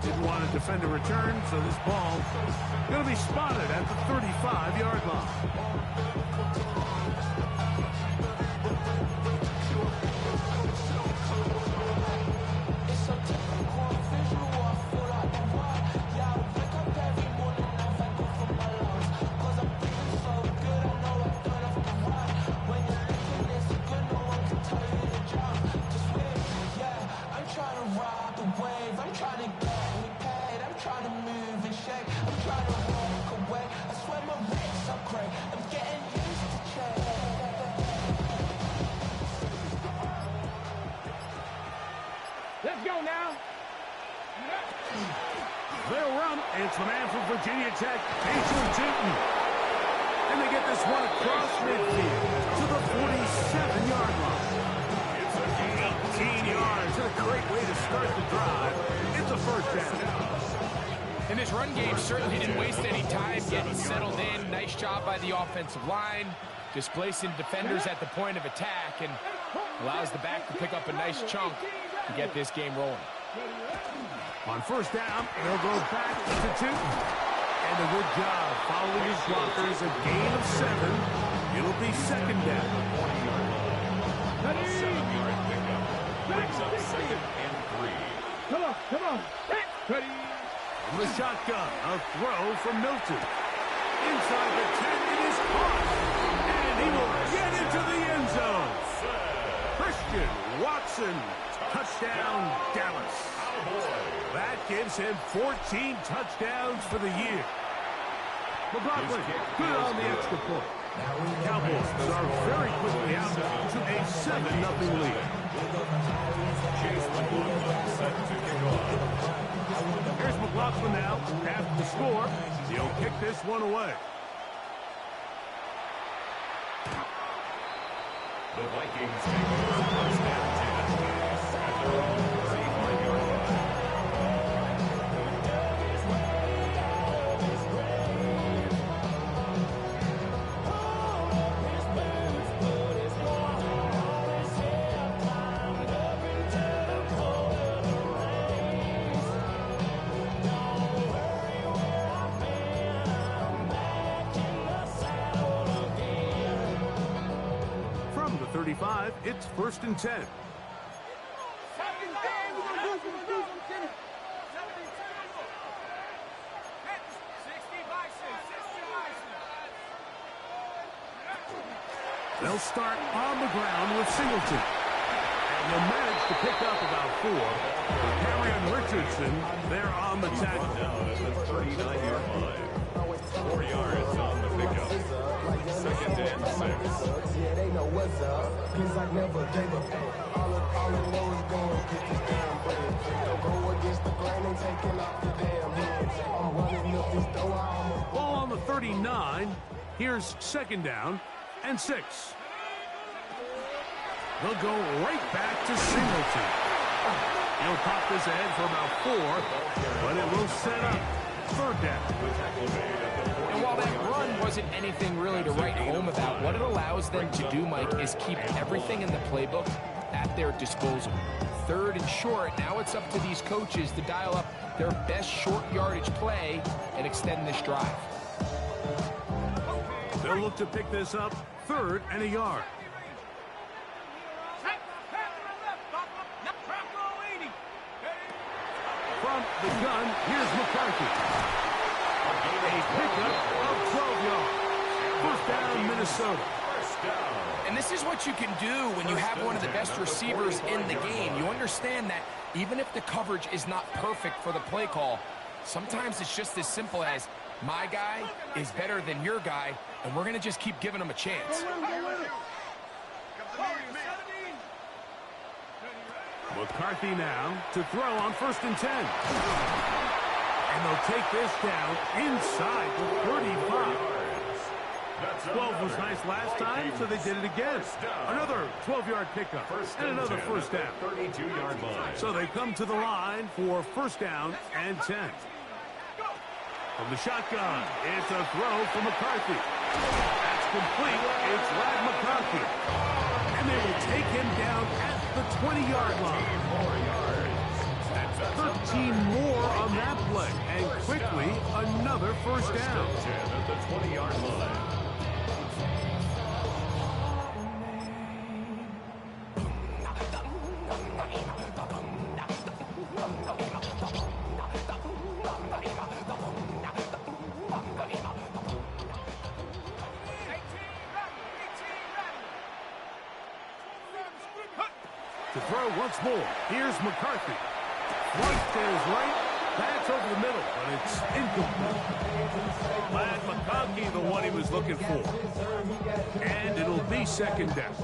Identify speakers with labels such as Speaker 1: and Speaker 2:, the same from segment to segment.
Speaker 1: Didn't want to defend a return, so this ball going to be spotted at the 35-yard line.
Speaker 2: Let's go now.
Speaker 1: They'll run. It's the man from Virginia Tech, Newton. And they get this one across midfield to the 47-yard line. It's a gain. 18 yards. A great way to start the drive. It's a first down.
Speaker 3: And this run game certainly didn't waste any time getting settled in. Nice job by the offensive line, displacing defenders at the point of attack, and allows the back to pick up a nice chunk to get this game rolling.
Speaker 1: On first down, they'll go back to Tootin. And a good job following his blockers. A gain of 7. It'll be second down.
Speaker 2: 7-yard pickup. Brings up 2nd and 3. Come on. Ready.
Speaker 1: From the shotgun, a throw from Milton. Inside the 10, it is caught. And he will get into the end zone. Christian Watson. Touchdown, Dallas. That gives him 14 touchdowns for the year. McLaughlin, good on the extra point. Cowboys are very quickly out to a 7-0 lead. Here's McLaughlin now, after the score. He'll kick this one away.
Speaker 2: The Vikings take over first down 10 at their own 35-yard line.
Speaker 1: From the 35, it's 1st and 10. They'll start on the ground with Singleton. And they'll manage to pick up about 4. Harry and Richardson, they're on the tackle.
Speaker 2: Down at the 39-yard line. 4 yards on the pickup. 2nd and 6.
Speaker 4: Yeah, they know what's up. Cause I never gave up. All I know is going get this damn bread. Don't go against the grain and taking off the damn heads. I'm running up this door.
Speaker 1: Ball on the 39. Here's 2nd down and 6. They'll go right back to Singleton. He'll pop this ahead for about 4, but it will set up 3rd down.
Speaker 3: And while that run wasn't anything really to write home about, what it allows them to do, Mike, is keep everything in the playbook at their disposal. 3rd and short, now it's up to these coaches to dial up their best short yardage play and extend this drive.
Speaker 1: They'll look to pick this up 3rd and a yard. From the gun, here's McCarthy. A pickup of 12 yards. 1st down, Minnesota.
Speaker 3: And this is what you can do when you have one of the best receivers in the game. You understand that even if the coverage is not perfect for the play call, sometimes it's just as simple as my guy is better than your guy, and we're going to just keep giving him a chance.
Speaker 1: McCarthy now to throw on 1st and 10. And they'll take this down inside the 35. 12 was nice last time, so they did it again. Another 12-yard pickup and another 1st down.
Speaker 2: 32-yard line.
Speaker 1: So they come to the line for 1st down and 10. From the shotgun, it's a throw from McCarthy. That's complete. It's Rad McCarthy. And they will take him down at the 20-yard line. 13 more on another first down.
Speaker 2: 10 at the 20-yard line.
Speaker 1: To throw once more. Here's McCarthy. Flushed to his right. That's over the middle, but it's incomplete. Glad McConkey, the one he was looking for. And it'll be second down.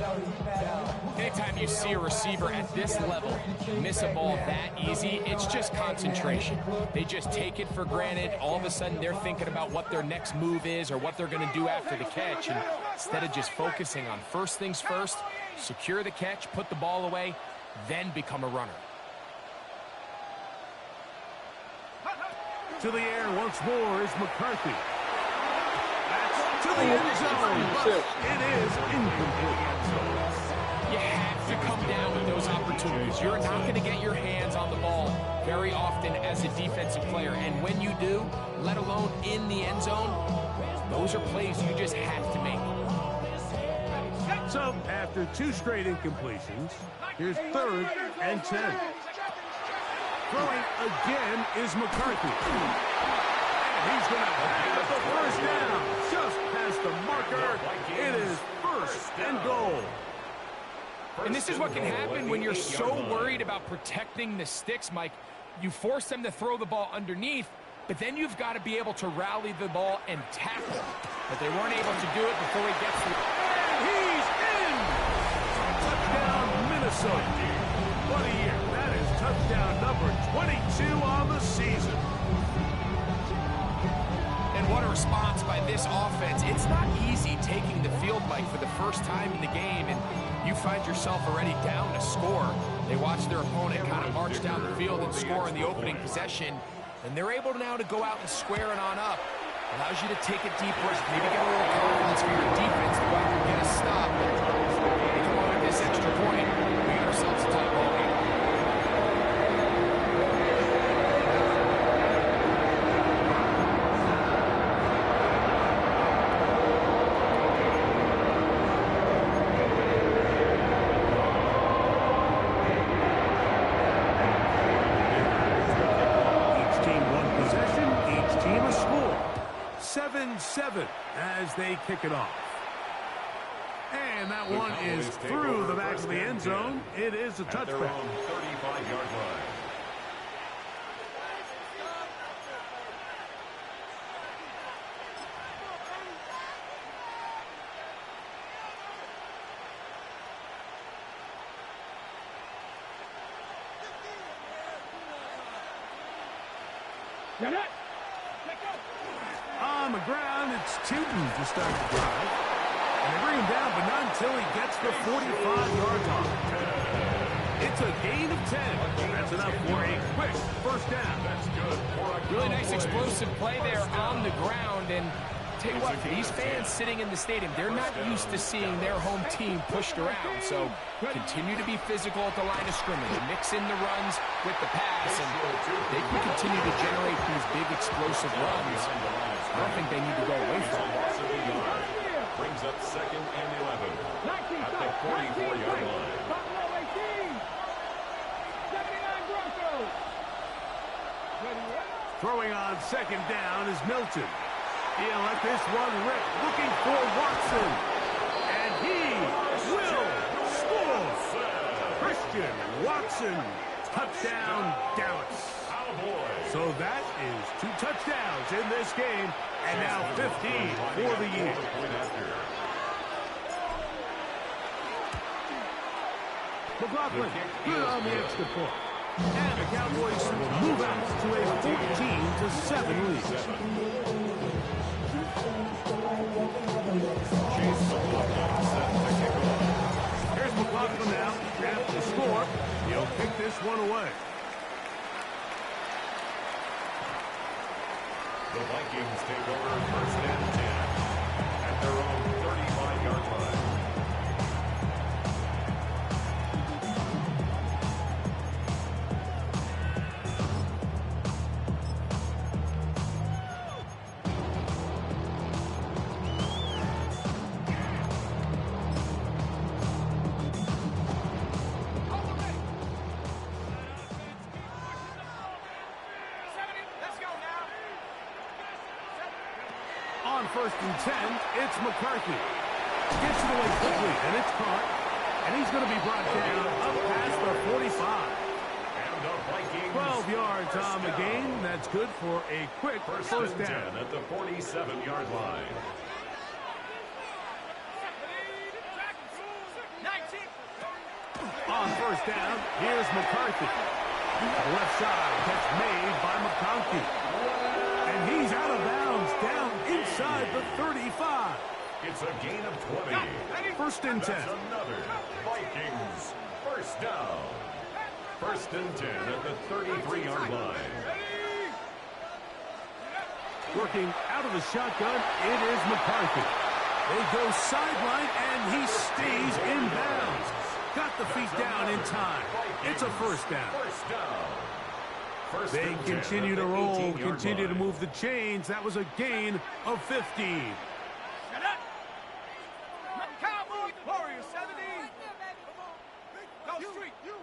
Speaker 3: Anytime you see a receiver at this level miss a ball that easy, it's just concentration. They just take it for granted. All of a sudden, they're thinking about what their next move is or what they're going to do after the catch. And instead of just focusing on first things first, secure the catch, put the ball away, then become a runner.
Speaker 1: To the air once more is McCarthy. That's to the end zone. It is incomplete.
Speaker 3: You have to come down with those opportunities. You're not going to get your hands on the ball very often as a defensive player. And when you do, let alone in the end zone, those are plays you just have to make.
Speaker 1: So, after two straight incompletions, here's 3rd and 10. Throwing again is McCarthy. And he's going to have the first down. Just past the marker. It is 1st and goal.
Speaker 3: And this is what can happen when you're so worried about protecting the sticks, Mike. You force them to throw the ball underneath, but then you've got to be able to rally the ball and tackle. But they weren't able to do it before he gets to it.
Speaker 1: And he's in! Touchdown, Minnesota. What a year. That is touchdown number 22 on the season.
Speaker 3: And what a response by this offense. It's not easy taking the field, Mike, for the first time in the game, and you find yourself already down a score. They watch their opponent kind of march down the field and score in the opening possession, and they're able now to go out and square it on up. Allows you to take a deep breath, maybe get a little confidence for your defense to go out and get a stop. They come on with this extra point. We got ourselves a tight ball game.
Speaker 1: Each team one possession, each team a score. 7-7 as they kick it off. And that one is through the back of the end zone. It is a
Speaker 2: At their
Speaker 1: touchback.
Speaker 2: own 35-yard line.
Speaker 1: On the ground, it's Tootin to start the drive. And they bring him down, but not until he gets the 45-yard line. It's a gain of 10. That's enough for a quick first down.
Speaker 2: That's good.
Speaker 3: Really nice explosive play there on the ground. And tell you what, for these fans sitting in the stadium, they're not used to seeing their home team pushed around. So continue to be physical at the line of scrimmage. Mix in the runs with the pass, and they can continue to generate these big explosive runs. I don't think they need to go away from it.
Speaker 2: Loss of a yard. Brings up 2nd and 11 at the 44-yard line.
Speaker 1: Throwing on second down is Milton. He'll let this one rip, looking for Watson. And he will score. Christian Watson. Touchdown, Dallas. So that is 2 touchdowns in this game, and now 15 for the year. McLaughlin, good on the extra point. And the Cowboys will move out to a 14-7 lead. Here's McLaughlin now. After the score, he'll kick this one away.
Speaker 2: The Vikings take over 1st and 10 at their own 35-yard line.
Speaker 1: first and 10, it's McCarthy. Gets it away quickly, and it's caught. And he's going to be brought down up past the 45. 12 yards on the game. That's good for a quick first down.
Speaker 2: At the 47-yard line.
Speaker 1: On first down, here's McCarthy. Left side, catch made by McConkey. And he's out of bounds, down inside the 35.
Speaker 2: It's a gain of 20.
Speaker 1: First and 10.
Speaker 2: That's another Vikings first down. First and 10 at the 33-yard line.
Speaker 1: Working out of the shotgun, it is McCarthy. They go sideline, and he stays in bounds. Got the feet down in time. It's a first down. They continue to roll, continue to move the chains. That was a gain of 15.
Speaker 5: Warriors 17. Go street. 18.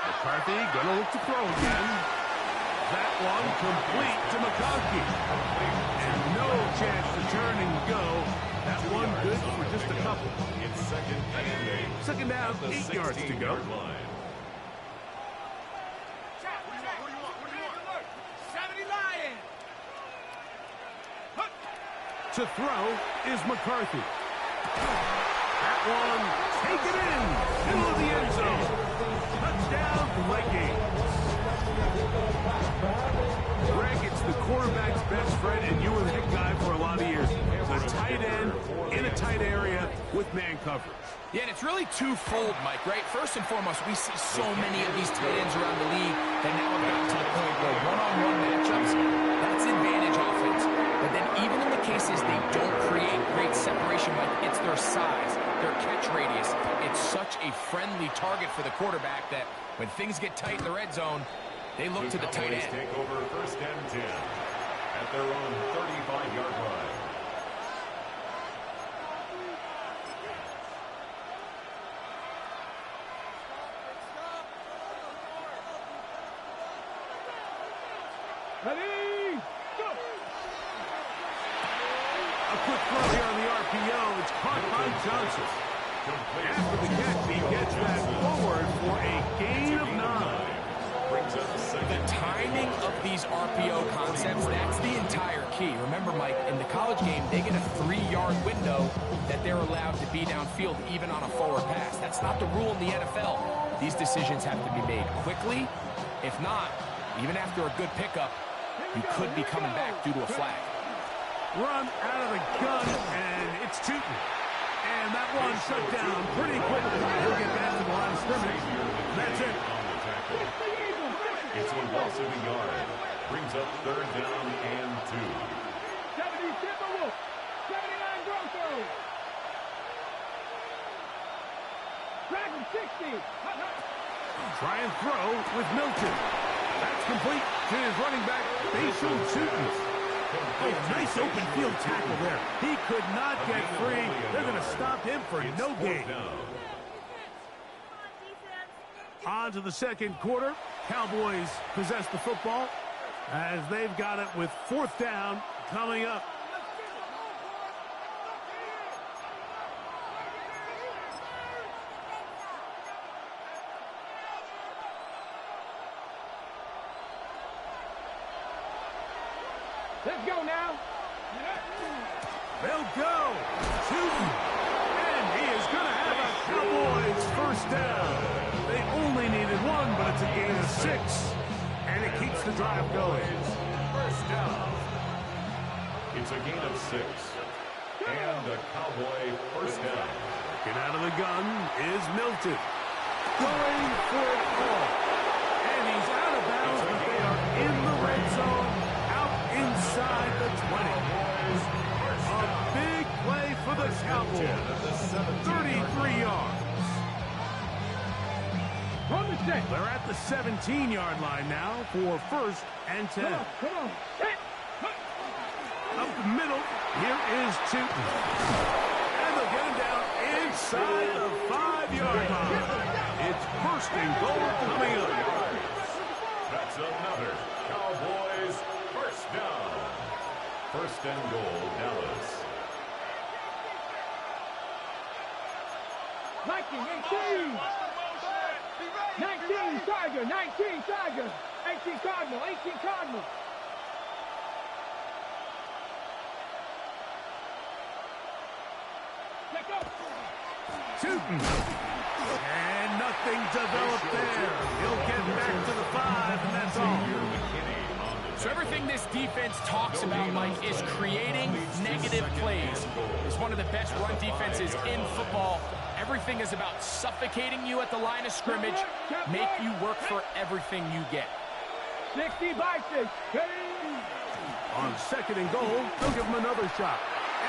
Speaker 1: McCarthy gonna look to throw again. That one complete to McConkey. And no chance to turn and go. That one good for just a couple.
Speaker 2: It's
Speaker 1: Second down, 8 yards to go. To throw is McCarthy. That one, take it in, middle of the end zone. Touchdown, Vikings. Greg, it's the quarterback's best friend, and you were the hit guy for a lot of years. The tight end in a tight area with man coverage.
Speaker 3: Yeah, and it's really twofold, Mike, right? First and foremost, we see so many of these tight ends around the league that now have gotten to the point where one-on-one matchups, that's advantage offense. But then even in the cases they don't create great separation, Mike, it's their size, their catch radius. It's such a friendly target for the quarterback that when things get tight in the red zone, they look to the tight end.
Speaker 2: Take over first and 10 at their own 35-yard line.
Speaker 1: Ready, go! A quick throw here on the RPO. It's caught by Johnson. After the catch, he gets that forward for a gain of 9.
Speaker 3: The timing of these RPO concepts, that's the entire key. Remember, Mike, in the college game, they get a 3-yard window that they're allowed to be downfield even on a forward pass. That's not the rule in the NFL. These decisions have to be made quickly. If not, even after a good pickup, you could be coming back due to a flag.
Speaker 1: Run out of the gun, and it's Tootin. And that one shut down pretty quickly. He'll get back to the line of scrimmage. That's it.
Speaker 2: It's a loss of a yard. Brings up third down and 2.
Speaker 5: 70 Timberwolves. 79 Broncos. Dragon 60.
Speaker 1: Try and throw with Milton. That's complete to his running back, Bashal Tootin. Oh, nice open field tackle there. He could not get free. They're going to stop him for no gain. On to the second quarter. Cowboys possess the football as they've got it with fourth down coming up.
Speaker 5: Let's go now.
Speaker 1: They'll go. Tootin. And he is going to have a Cowboys first down. They only needed one, but it's a gain of 6. And it keeps the drive going.
Speaker 2: First down. It's a gain of 6. And a Cowboy first down.
Speaker 1: Get out of the gun is Milton. Going for it all. And he's out of bounds, but they are in the red zone, out inside the 20. A big play for the Cowboys. 33 yards. They're at the 17-yard line now for first and 10.
Speaker 5: Come on.
Speaker 1: Up the middle, here is Tootin. And they'll get him down inside the 5-yard line. It's first and goal coming up.
Speaker 2: That's another Cowboys first down. First and goal, Dallas.
Speaker 5: 19, Tiger, 19, Tiger. 18 Cardinal, 18 Cardinal. Take up.
Speaker 1: Shooting. And nothing developed there. He'll get back to the 5, and that's all.
Speaker 3: So everything this defense talks about, Mike, is creating negative plays. It's one of the best run defenses in football. Everything is about suffocating you at the line of scrimmage, make you work for everything you get.
Speaker 5: 60 by 6.
Speaker 1: On second and goal, they'll give him another shot.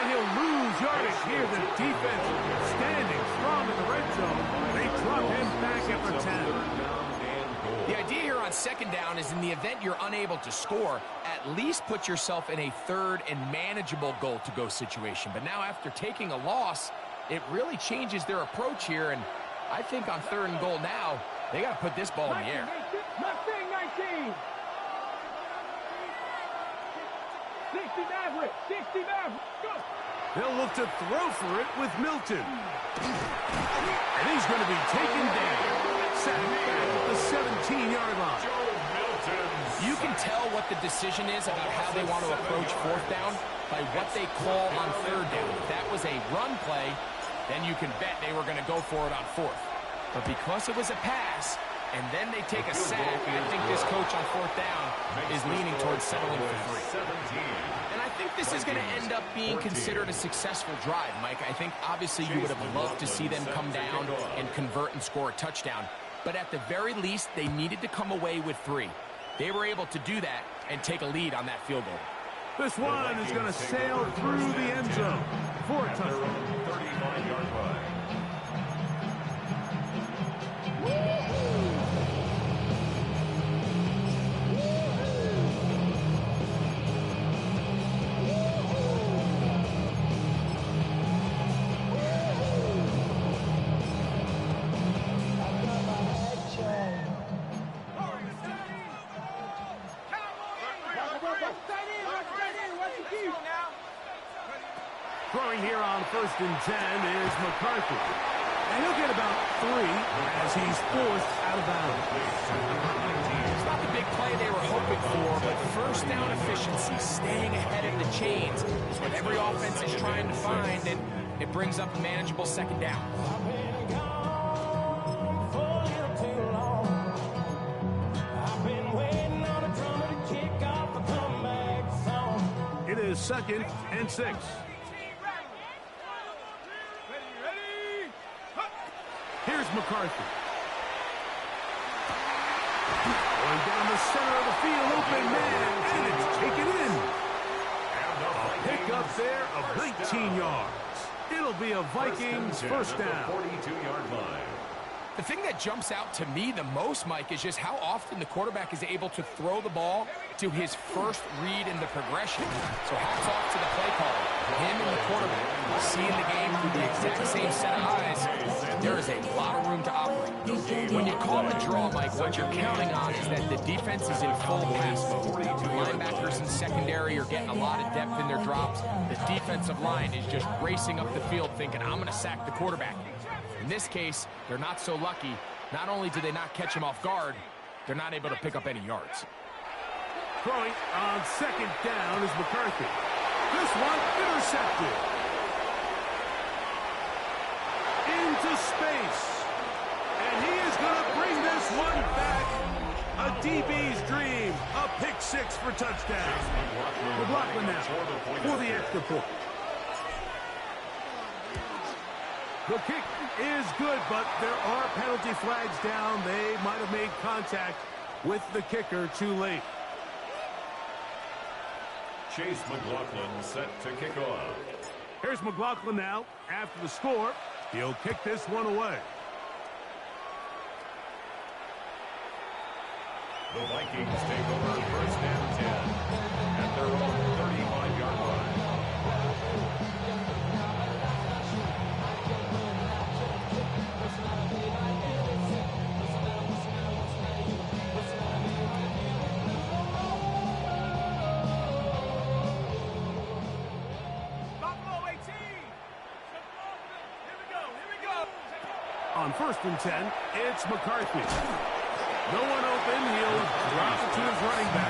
Speaker 1: And he'll lose yardage here. The defense standing strong in the red zone. They drop him back after 10.
Speaker 3: The idea here on second down is in the event you're unable to score, at least put yourself in a third and manageable goal-to-go situation. But now after taking a loss, it really changes their approach here. And I think on third and goal now, they got to put this ball in the air.
Speaker 5: 19. 60 Maverick, 60 Maverick. Go.
Speaker 1: They'll look to throw for it with Milton. And he's going to be taken down. Sacked back at the 17-yard line.
Speaker 3: You can tell what the decision is about how they want to approach fourth down by what they call on third down. If that was a run play, then you can bet they were going to go for it on fourth. But because it was a pass, and then they take a sack, I think this coach on fourth down is leaning towards settling for 3. And I think this is going to end up being considered a successful drive, Mike. I think obviously you would have loved to see them come down and convert and score a touchdown. But at the very least, they needed to come away with 3. They were able to do that and take a lead on that field goal.
Speaker 1: This one is going to sail through the end zone for a touchdown.
Speaker 2: 35-yard line.
Speaker 1: Throwing here on first and 10 is McCarthy. And he'll get about 3 as he's forced out of bounds.
Speaker 3: It's not the big play they were hoping for, but first down efficiency, staying ahead of the chains, is what every offense is trying to find, and it brings up a manageable second down.
Speaker 1: It is second and 6. Here's McCarthy. Going down the center of the field, open man, and it's taken in. A pickup there of 19 yards. It'll be a Vikings first down.
Speaker 2: 42-yard line.
Speaker 3: The thing that jumps out to me the most, Mike, is just how often the quarterback is able to throw the ball to his first read in the progression. So hats off to the play caller. Him and the quarterback seeing the game through the exact same set of eyes. There is a lot of room to operate. When you call a draw, Mike, what you're counting on is that the defense is in full pass mode. The linebackers in secondary are getting a lot of depth in their drops. The defensive line is just racing up the field thinking, I'm going to sack the quarterback. In this case, they're not so lucky. Not only do they not catch him off guard, they're not able to pick up any yards.
Speaker 1: Throwing on second down is McCarthy. This one intercepted. Into space. And he is going to bring this one back. A DB's dream. A pick 6 for touchdown. McLaughlin now for the extra point. The kick is good, but there are penalty flags down. They might have made contact with the kicker too late.
Speaker 2: Chase McLaughlin set to kick off.
Speaker 1: Here's McLaughlin now. After the score, he'll kick this one away.
Speaker 2: The Vikings take over first and 10 at their own 35-yard line.
Speaker 1: On 1st and 10, it's McCarthy. No one open. He'll drop it to his running back.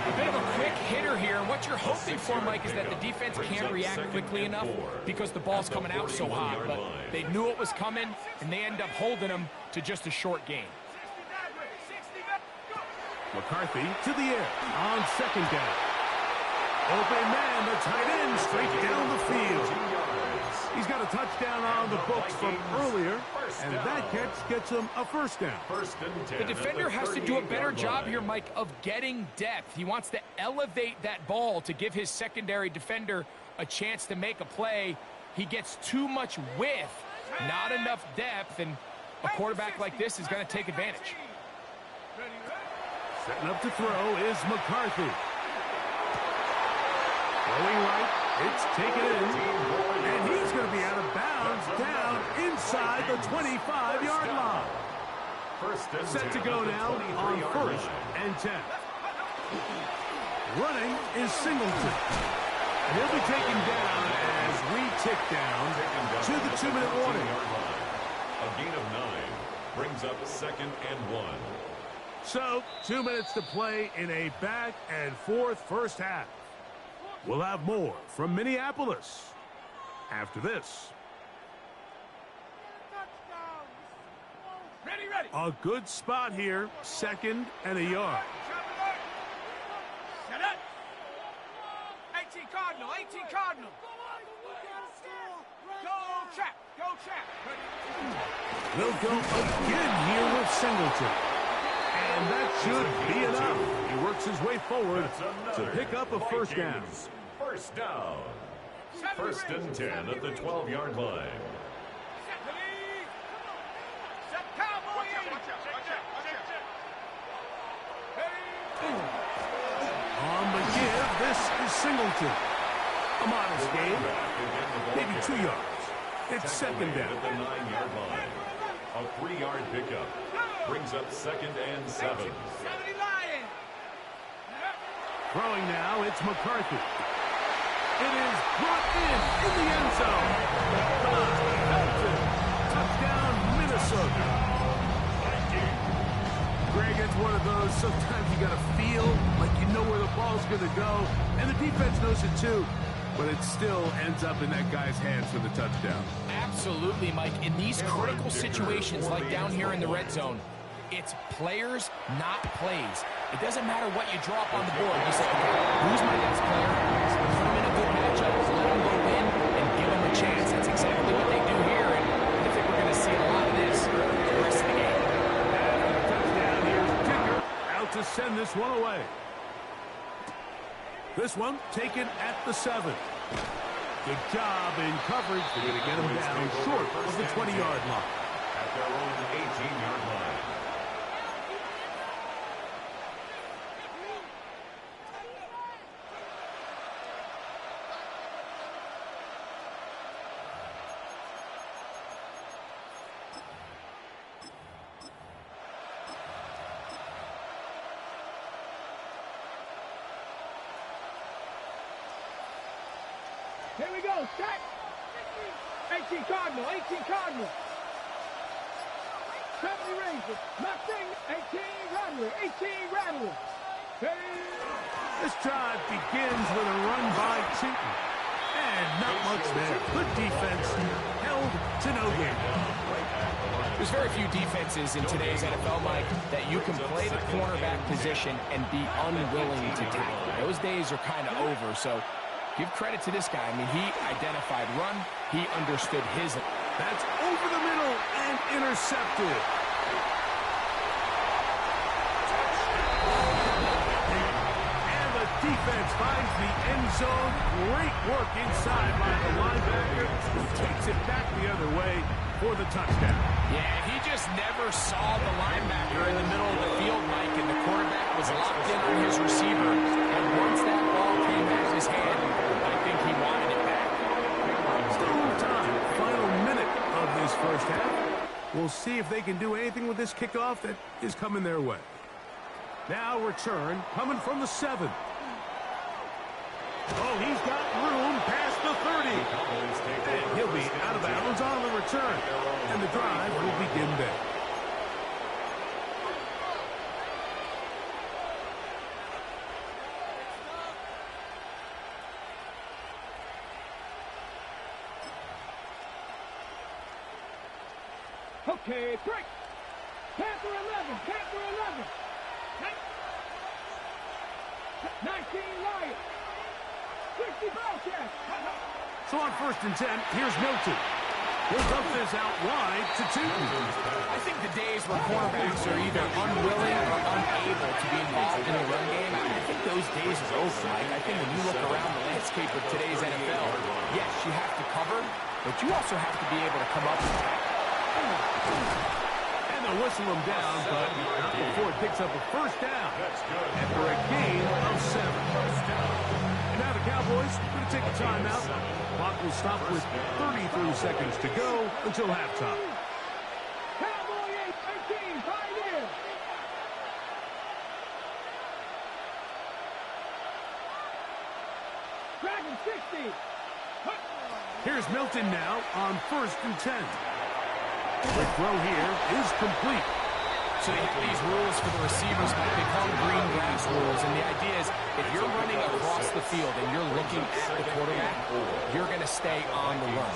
Speaker 3: A bit of a quick hitter here, and what you're hoping for, Mike, is that the defense can't react quickly enough because the ball's coming out so hot. But they knew it was coming, and they end up holding them to just a short gain.
Speaker 1: McCarthy to the air on 2nd down. Open man, the tight end, straight down the field. He's got a touchdown on the books from earlier, and that catch gets him a 1st down.
Speaker 3: The defender has to do a better job here, Mike, of getting depth. He wants to elevate that ball to give his secondary defender a chance to make a play. He gets too much width, not enough depth, and a quarterback like this is going to take advantage.
Speaker 1: Setting up to throw is McCarthy. Throwing right, it's taken in, and he's going to be out of bounds down inside the 25-yard line. Set to go now on 1st and 10. Running is Singleton. And he'll be taken down as we tick down to the 2-minute warning.
Speaker 2: A gain of 9 brings up 2nd and 1.
Speaker 1: So, 2 minutes to play in a back-and-forth first half. We'll have more from Minneapolis after this.
Speaker 5: Ready.
Speaker 1: A good spot here, 2nd and a yard.
Speaker 5: Set up. 18 Cardinal, 18 Cardinal. Go trap.
Speaker 1: They'll go again here with Singleton. And that should be enough. He works his way forward to pick up a 1st down.
Speaker 2: 1st down. 1st and 10 at the 12-yard line.
Speaker 1: On the give, this is Singleton. A modest gain, maybe 2 yards. It's 2nd down.
Speaker 2: At the 9-yard line. A 3-yard pickup brings up 2nd and 7.
Speaker 1: Throwing now, it's McCarthy. It is brought in the end zone. Touchdown, Minnesota. Greg, it's one of those, sometimes you got to feel like you know where the ball's going to go, and the defense knows it too, but it still ends up in that guy's hands for the touchdown.
Speaker 3: Absolutely, Mike. In these critical situations, like down here in the red zone, it's players, not plays. It doesn't matter what you draw up on the board. You say, okay, who's my next player? Put him in a good matchup, let him go in, and give him a chance. That's exactly what they do here, and I think we're going to see a lot of this the rest of the game.
Speaker 1: Touchdown, here's the kicker, out to send this one away. This one taken at the 7. Good job in coverage. They're going to get him down short of the 20-yard line.
Speaker 2: At their own 18-yard line.
Speaker 5: Here we go, set. 18 Cardinal, 18 Cardinal. 70 Rangers, nothing. 18 Rattler, 18 Rattler.
Speaker 1: This drive begins with a run by Cheaton. And not much there. Good defense, held to no gain.
Speaker 3: There's very few defenses in today's NFL, Mike, that you can play the cornerback position and be unwilling to tackle. Those days are kind of over, so give credit to this guy. I mean, he identified run. He understood his.
Speaker 1: That's over the middle and intercepted. And the defense finds the end zone. Great work inside by the linebacker, who takes it back the other way for the touchdown.
Speaker 3: Yeah, he just never saw the linebacker in the middle of the field, Mike, and the quarterback was locked in on his receiver. And once that ball came out of his hand, I think he wanted it back.
Speaker 1: Still time. Final minute of this first half. We'll see if they can do anything with this kickoff that is coming their way. Now return coming from the 7. Oh, he's got room past the 30. And he'll be out of bounds on the return. And the drive will begin there.
Speaker 5: Okay, break. Panther 11, Panther 11. 19 Lions. 60 Bobcats.
Speaker 1: So on 1st and 10, here's Milton. He'll dump this out wide to Tootin.
Speaker 3: I think the days where quarterbacks are either unwilling or unable to be involved in a run game, I think those days are over, Mike. I think when you look around the landscape of today's NFL, yes, you have to cover, but you also have to be able to come up with it.
Speaker 1: And they'll whistle him down, but not before it picks up a first down after a gain of 7. And now the Cowboys going to take a timeout. Clock will stop with 33 seconds to go until halftime.
Speaker 5: Cowboy 8-13, 5 in. Dragon 60.
Speaker 1: Here's Milton now on 1st and 10. The throw here is complete.
Speaker 3: So they have these rules for the receivers, Mike. They call them green grass rules. And the idea is if you're running across the field and you're looking at the quarterback, you're going to stay on the run.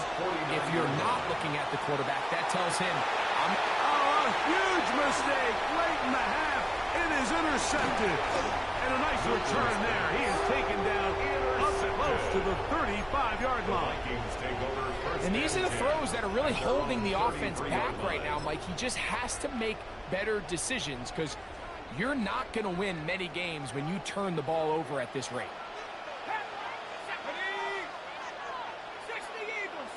Speaker 3: If you're not looking at the quarterback, that tells him,
Speaker 1: a huge mistake late in the half. It is intercepted. And a nice return there. He is taken down up close to the 35-yard line.
Speaker 3: And these are the throws that are really holding the offense back right now, Mike. He just has to make better decisions because you're not going to win many games when you turn the ball over at this rate.
Speaker 5: 60 Eagles,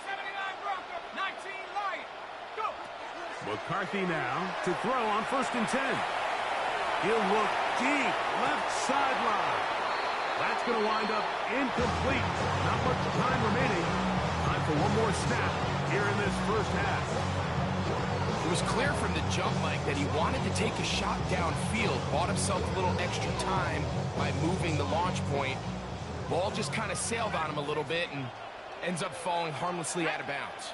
Speaker 5: 79 Broncos, 19 Lions. Go.
Speaker 1: McCarthy now to throw on 1st and 10. He'll look deep left sideline. That's going to wind up incomplete. Not much time remaining. Time for one more snap here in this first half.
Speaker 3: It was clear from the jump, Mike, that he wanted to take a shot downfield, bought himself a little extra time by moving the launch point. Ball just kind of sailed on him a little bit and ends up falling harmlessly out of bounds.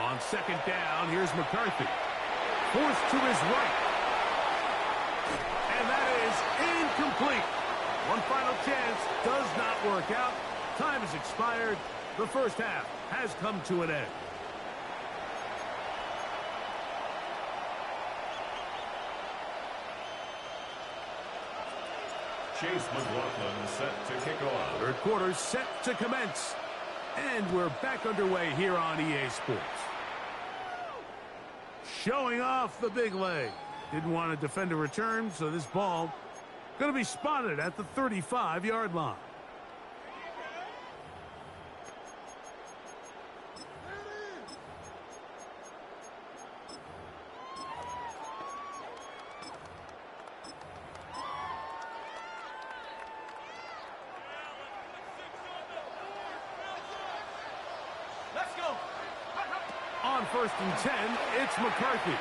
Speaker 1: On 2nd down, here's McCarthy. Forced to his right. And that is incomplete. One final chance does not work out. Time has expired. The first half has come to an end.
Speaker 2: Chase McLaughlin set to kick off.
Speaker 1: Third quarter set to commence. And we're back underway here on EA Sports. Showing off the big leg. Didn't want to defend a return, so this ball going to be spotted at the 35-yard line. On 1st and 10, it's McCarthy.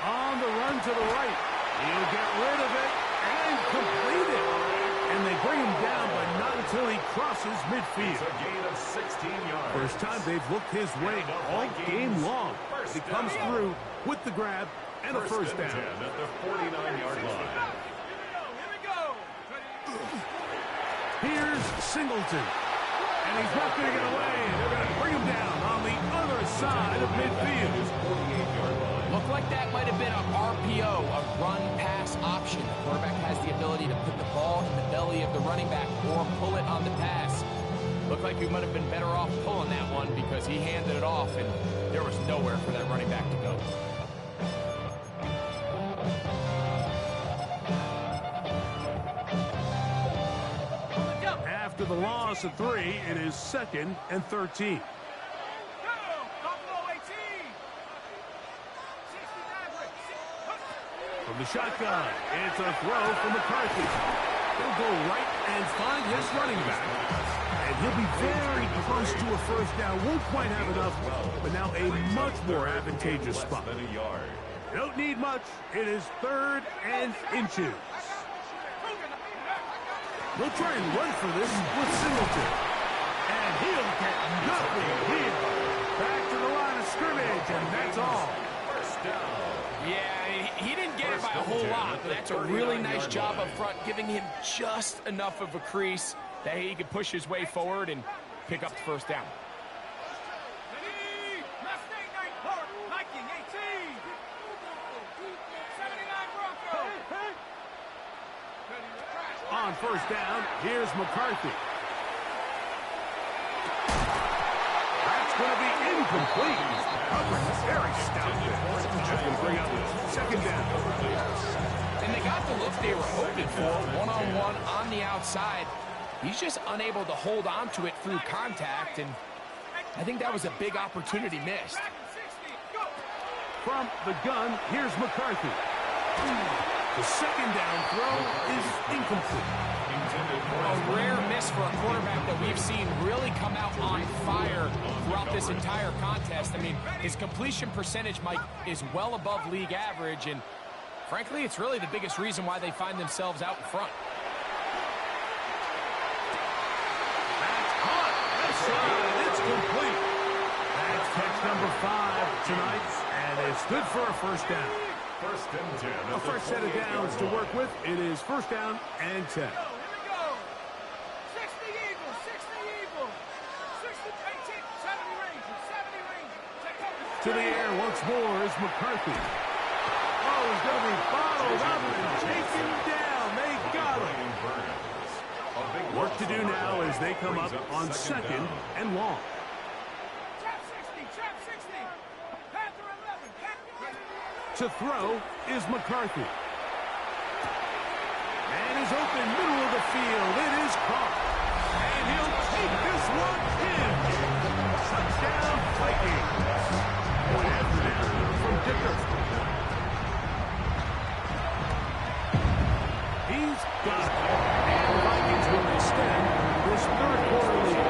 Speaker 1: On the run to the right. He'll get rid of it and complete it. And they bring him down, but not until he crosses midfield.
Speaker 2: It's a gain of 16 yards.
Speaker 1: First time they've looked his way all game long. He comes through with the grab and a first down.
Speaker 2: 10 at the 49-yard line.
Speaker 5: Here we go.
Speaker 1: Here's Singleton. And he's not going to get away. They're going to bring him down on the other side of midfield.
Speaker 3: Looked like that might have been an RPO, a run-pass option. The quarterback has the ability to put the ball in the belly of the running back or pull it on the pass. Looked like he might have been better off pulling that one because he handed it off, and there was nowhere for that running back to go.
Speaker 1: After the loss of 3, it is 2nd and 13. From the shotgun, it's a throw from McCarthy. He'll go right and find his running back. And he'll be very close to a first down. Won't quite have enough, but now a much more advantageous spot. Don't need much. It is 3rd and inches. They'll try and run for this with Singleton. And he'll get nothing here. Back to the line of scrimmage, and that's all.
Speaker 2: First down.
Speaker 3: Yeah, he didn't get it by a whole lot, but that's a really nice job up front, giving him just enough of a crease that he could push his way forward and pick up the first down.
Speaker 1: On first down, here's McCarthy. That's going to be incomplete. Covering very stout there. That's going to bring up 2nd down.
Speaker 3: And they got the look they were hoping for, one-on-one on the outside. He's just unable to hold on to it through contact, and I think that was a big opportunity missed.
Speaker 1: From the gun, here's McCarthy. The 2nd down throw is incomplete.
Speaker 3: A rare miss for a quarterback that we've seen really come out on fire throughout this entire contest. I mean, his completion percentage, Mike, is well above league average, and frankly, it's really the biggest reason why they find themselves out in front.
Speaker 1: That's caught. That's shot. It's complete. That's catch number 5 tonight, and it's good for a first down.
Speaker 2: 1st and 10.
Speaker 1: A fresh set of downs to work with. It is 1st down and 10. To the air once more is McCarthy. Oh, he's going to be bottled up and taken down. They got him. Work to do now as they come up on 2nd and long. To throw is McCarthy. And he's open middle of the field. It is caught. And he'll take this one in. Touchdown, Vikings. Point after down from Dicker. He's got it. And the Vikings will extend this 3rd quarter lead.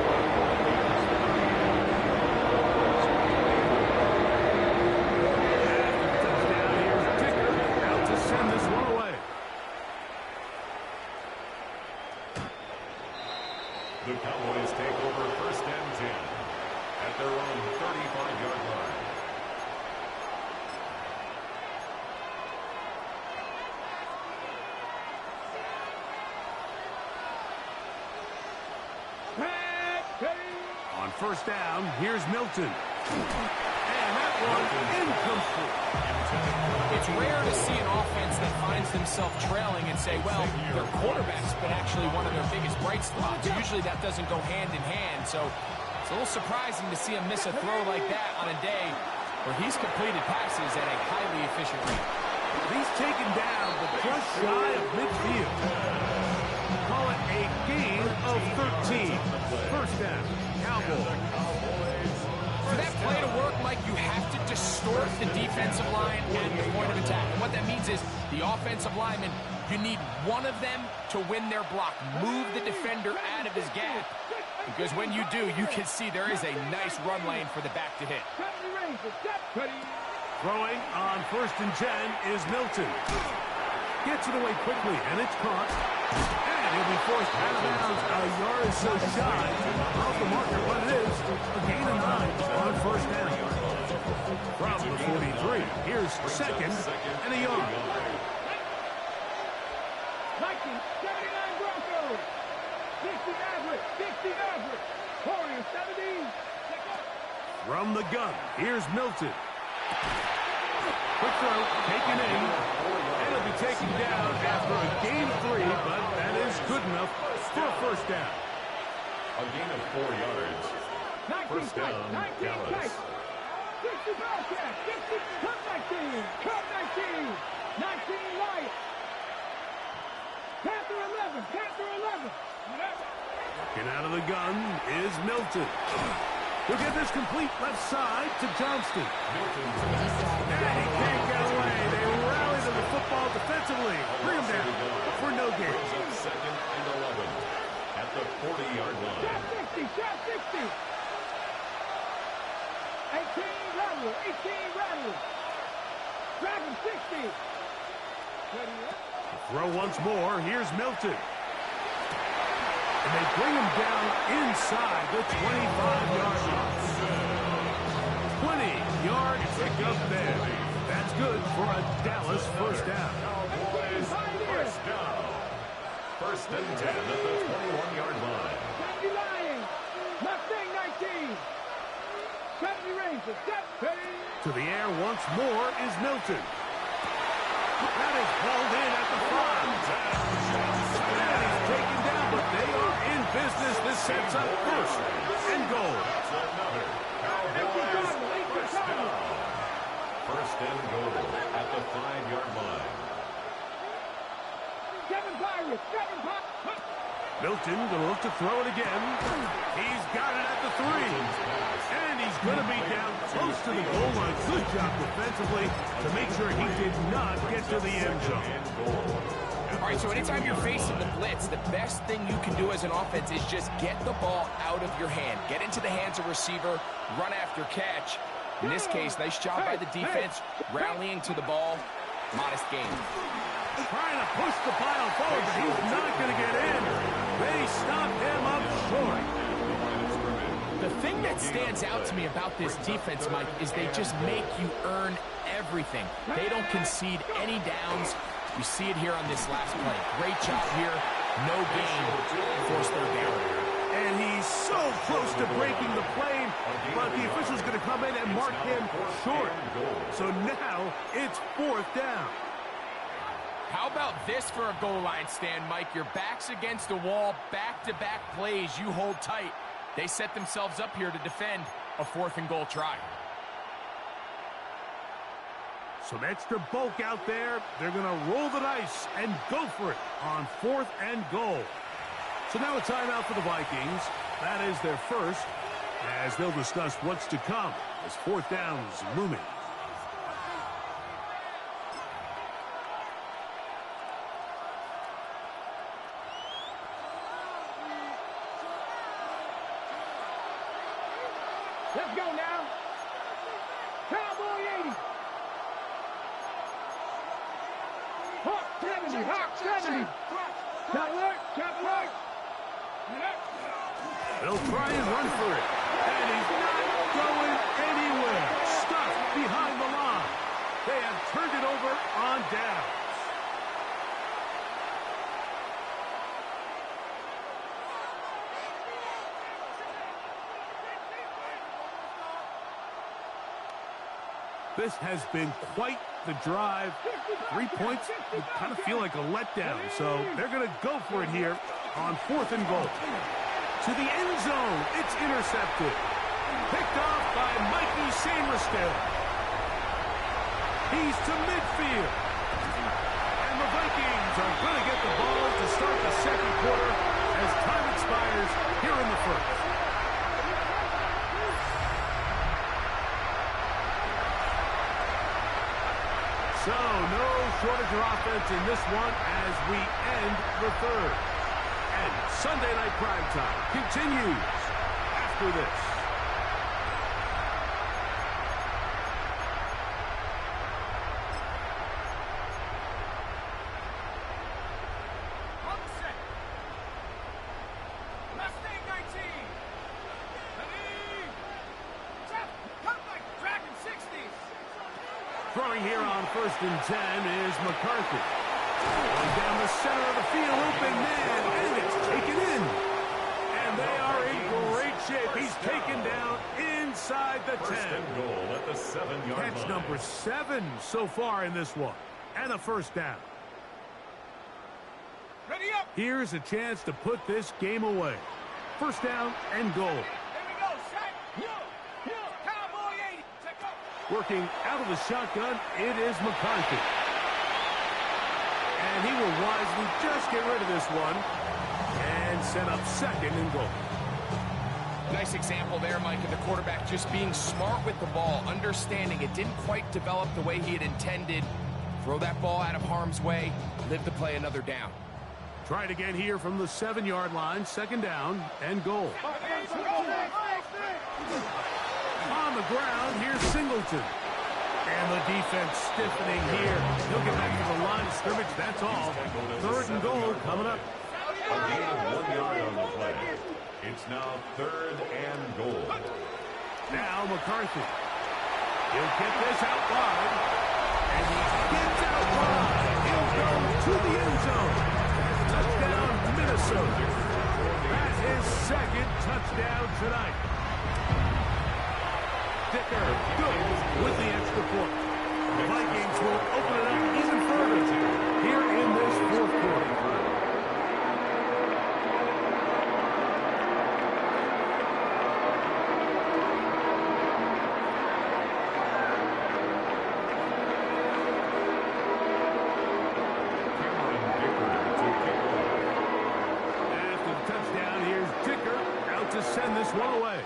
Speaker 2: The Cowboys take over 1st and 10 at their own 35-yard line.
Speaker 1: On 1st down, here's Milton. And that one incomplete.
Speaker 3: It's rare to see an offense that finds themselves trailing and say, well, their quarterback's been actually one of their biggest bright spots. Usually that doesn't go hand in hand, so it's a little surprising to see him miss a throw like that on a day where he's completed passes at a highly efficient rate.
Speaker 1: He's taken down, but just shy of midfield. Call it a gain of 13. 1st down, Cowboys.
Speaker 3: For that play to work, Mike, you have to distort the defensive line at the point of attack. And what that means is the offensive lineman, you need one of them to win their block. Move the defender out of his gap. Because when you do, you can see there is a nice run lane for the back to hit.
Speaker 1: Throwing on 1st and 10 is Milton. Gets it away quickly, and it's caught. And he'll be forced out of bounds a yard or so shy off the marker. But it is a gain of 9 on 1st down. From the 43, here's 2nd and a yard.
Speaker 5: Vikings, 79 Broncos. 60 average, 60 average. Warriors, 70.
Speaker 1: From the gun, here's Milton. Quick throw, taken in. And it'll be taken down after a gain of 3, but that is good enough for a 1st down.
Speaker 2: A gain of 4 yards. 1st down, Dallas.
Speaker 5: 60 Bobcats, 60, cut 19, cut 19, 19 Lions. Panther 11, Panther 11.
Speaker 1: Getting out of the gun is Milton. He'll get this complete left side to Johnston. And he can't get away. They rally to the football defensively. Bring him down for no gain.
Speaker 2: 2nd and 11 at the 40-yard line.
Speaker 5: shot 60. 18 lateral, 18 lateral. Dragon 60.
Speaker 1: Throw once more. Here's Milton. And they bring him down inside the 25-yard line. 20-yard pickup there. That's good for a Dallas first down.
Speaker 2: Cowboys first down. First and 10 at the 21-yard line.
Speaker 5: 70 Lions. Mustang 19. 70 Rangers. 70.
Speaker 1: To the air once more is Milton. That is hauled in at the 5. That is taken down, but they are in business. This sets up first and goal.
Speaker 2: That's another Cowboys first down. First and goal at the 5-yard line.
Speaker 5: 7 Pirates. 7 Pirates.
Speaker 1: Milton going to look to throw it again. He's got it at the 3. And he's going to be down close to the goal line. Good job defensively to make sure he did not get to the end zone.
Speaker 3: All right, so anytime you're facing the blitz, the best thing you can do as an offense is just get the ball out of your hand. Get into the hands of receiver, run after catch. In this case, nice job by the defense, rallying to the ball. Modest game.
Speaker 1: Trying to push the pile forward, but he's not going to get in. They stopped him up short.
Speaker 3: The thing that stands out to me about this defense, Mike, is they just make you earn everything. They don't concede any downs. You see it here on this last play. Great job here. No gain. Forced third down.
Speaker 1: And he's so close to breaking the plane, but the official's going to come in and mark him short. So now it's 4th down.
Speaker 3: How about this for a goal line stand, Mike? Your back's against the wall, back-to-back plays, you hold tight. They set themselves up here to defend a 4th and goal try.
Speaker 1: Some extra bulk out there. They're going to roll the dice and go for it on 4th and goal. So now a timeout for the Vikings. That is their first, as they'll discuss what's to come as 4th down is looming.
Speaker 5: Let's go now. Cowboy 80. Hawk 70. Hawk 70. Top alert. Top alert.
Speaker 1: They'll try and run for it. And he's not going anywhere. Stuck behind the line. They have turned it over on downs. This has been quite the drive. 3 points would kind of feel like a letdown. So they're going to go for it here on 4th and goal. To the end zone. It's intercepted. Picked off by Mikey Sainristil. He's to midfield. And the Vikings are going to get the ball to start the second quarter as time expires here in the first. So, no shortage of offense in this one as we end the third. And Sunday Night Primetime continues after this.
Speaker 5: On the set. Mustang 19. Ready. Tap. Come back. Dragon 60s.
Speaker 1: Throwing here on 1st and 10 is McCarthy. Going down the center of the field, open man, and it's taken in. And they are in great shape. He's taken down inside the 10.
Speaker 2: First and goal at the 7-yard line.
Speaker 1: Catch number 7 so far in this one. And a first down.
Speaker 5: Ready up.
Speaker 1: Here's a chance to put this game away. First down and goal.
Speaker 5: Here we go. Set. Cowboy 80. Check up.
Speaker 1: Working out of the shotgun, it is McCarthy. And he will wisely just get rid of this one and set up 2nd and goal.
Speaker 3: Nice example there, Mike, of the quarterback just being smart with the ball, understanding it didn't quite develop the way he had intended. Throw that ball out of harm's way, live to play another down.
Speaker 1: Try it again here from the 7-yard line. Second down and goal. On the ground, here's Singleton. And the defense stiffening here. He'll get back to the line of scrimmage. That's all. Third and goal coming up.
Speaker 2: A gain of 1 yard on the play. It's now third and goal.
Speaker 1: Now McCarthy. He'll get this out wide. And he gets out wide. He'll go to the end zone. Touchdown, Minnesota. That's his second touchdown tonight. Dicker, good with the extra point. The Vikings will open it up even further here in this fourth quarter. To send this one away.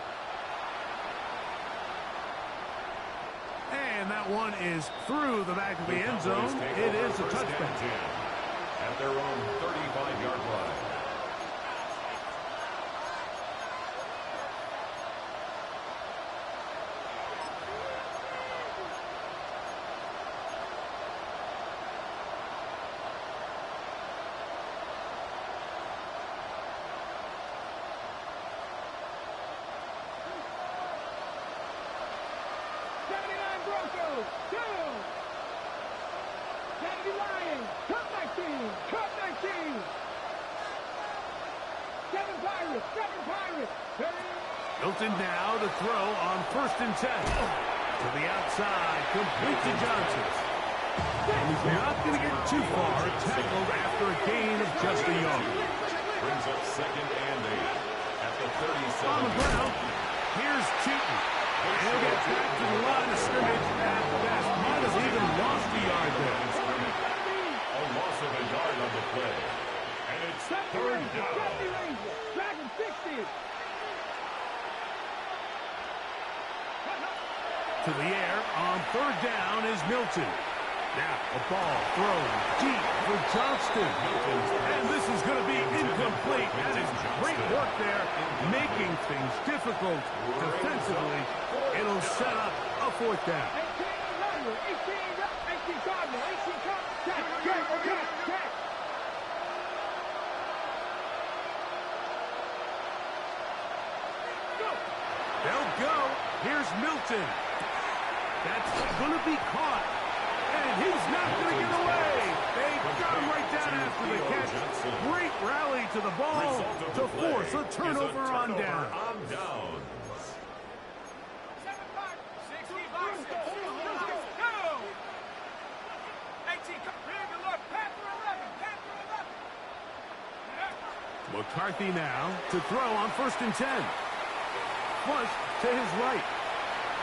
Speaker 1: And that one is through the back of the end zone. It is a touchdown.
Speaker 2: At their own 35-yard line.
Speaker 1: Milton now to throw on 1st and 10. To the outside, complete to Johnson. And he's not going to get too far, tackled after a gain of just a yard.
Speaker 2: Brings up 2nd and 8 at the 37.
Speaker 1: On the ground, here's Cheaton. And he'll get back to the line of scrimmage at best. Might have even lost a yard there.
Speaker 2: A loss of a yard on the play. And it's third down.
Speaker 5: Dragon 60.
Speaker 1: To the air on 3rd down is Milton. Now a ball thrown deep for Johnston. And this is going to be incomplete. That is great work there, making things difficult defensively. It'll set up a 4th down.
Speaker 5: 18 Cardinal, 18 Cardinal.
Speaker 1: They'll go. Here's Milton. That's going to be caught. And he's not going to get away. They got him right down after the catch. Great rally to the ball to force a turnover on down. McCarthy now to throw on 1st and 10. Flush to his right.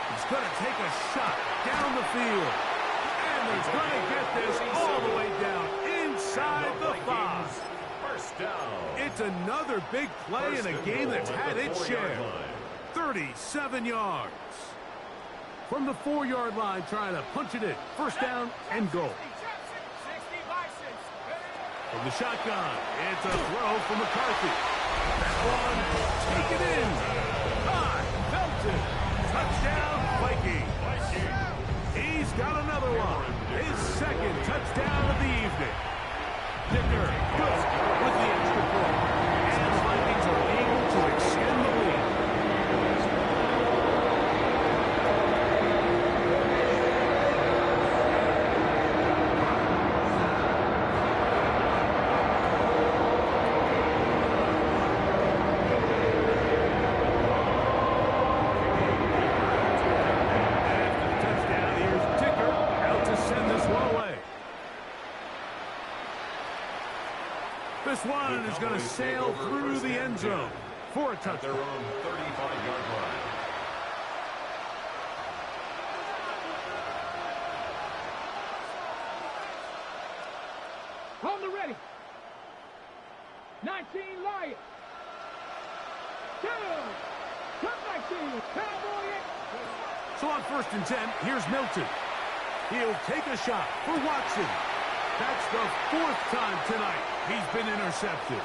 Speaker 1: He's going to take a shot down the field. And he's going to get this all the way down inside the 5.
Speaker 2: First down.
Speaker 1: It's another big play in a game that's had its share. 37 yards. From the 4-yard line, trying to punch it in. First down and goal. From the shotgun, it's a throw from McCarthy. That one, take it in. High, Felton. Touchdown, Viking. He's got another one. His 2nd touchdown of the evening. Dicker, good with the extra point. And the Vikings are able to extend the lead. This one is going to sail through the end zone for a touchdown.
Speaker 2: Their own 35-yard line.
Speaker 5: On the ready. 19 Lions. 2. Come 19. Cowboy.
Speaker 1: So on 1st and 10, here's Milton. He'll take a shot for Watson. That's the 4th time tonight he's been intercepted.